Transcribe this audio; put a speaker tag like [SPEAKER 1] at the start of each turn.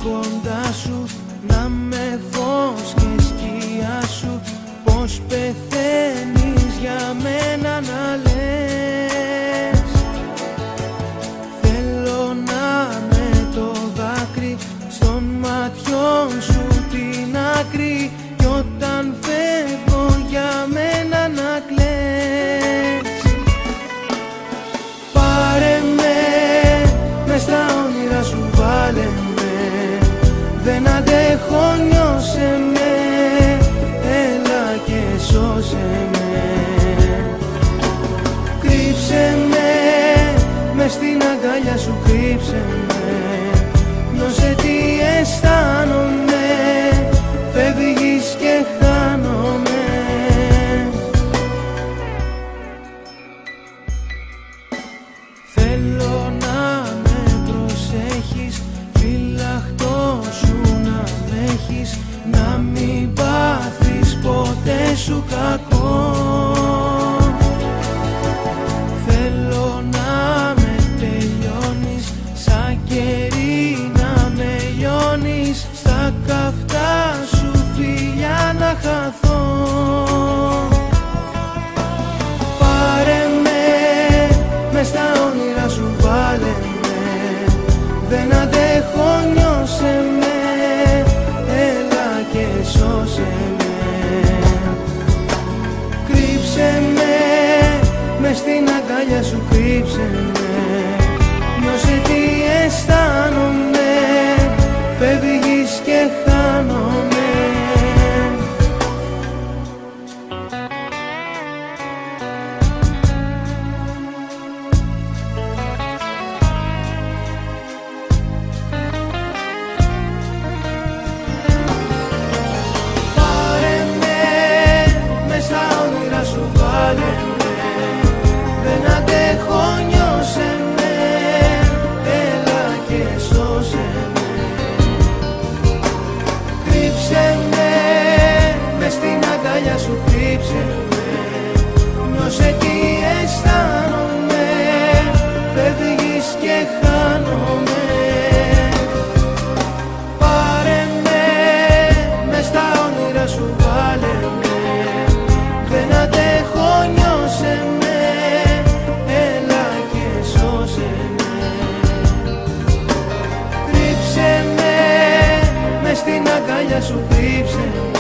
[SPEAKER 1] κοντά σου, να με φως και σκιά σου. Πως πεθαίνεις για μένα να λες. Θέλω να με το δάκρυ στον ματιών σου την άκρη, κι όταν φεύγω για μένα να κλαις. Πάρε με, μες στα όνειρα σου βάλε με, δεν αντέχω νιώσε με, έλα και σώσε με. Κρύψε με, μες στην αγκαλιά σου κρύψε με, νιώσε τι αισθάνομαι, φεύγεις και χάνομαι. Θέλω να με προσέχεις, φυλαχτό σου να με έχεις, να μην πάθεις ποτέ σου κακό. Θέλω να με τελειώνεις, σαν κερί να με λιώνεις, στα καυτά σου φιλιά να χαθώ. Πάρε με, μες στα όνειρα σου βάλε με, δεν αντέχω νιώσε με, έλα και σώσε με. Κρύψε με, μες στην αγκαλιά σου κρύψε με, νιώσε τι αισθάνομαι, φεύγεις και χάνομαι. Πάρε με, μες στα όνειρα σου βάλε με, δεν αντέχω νιώσε με, έλα και σώσε με. Κρύψε με, μες στην αγκαλιά σου κρύψε με, νιώσε τι αισθάνομαι, φεύγεις και χάνομαι. Πάρε με, μες στα όνειρα σου βάλε με, δεν αντέχω νιώσε με, έλα και σώσε με. Κρύψε με, μες στην αγκαλιά σου κρύψε με,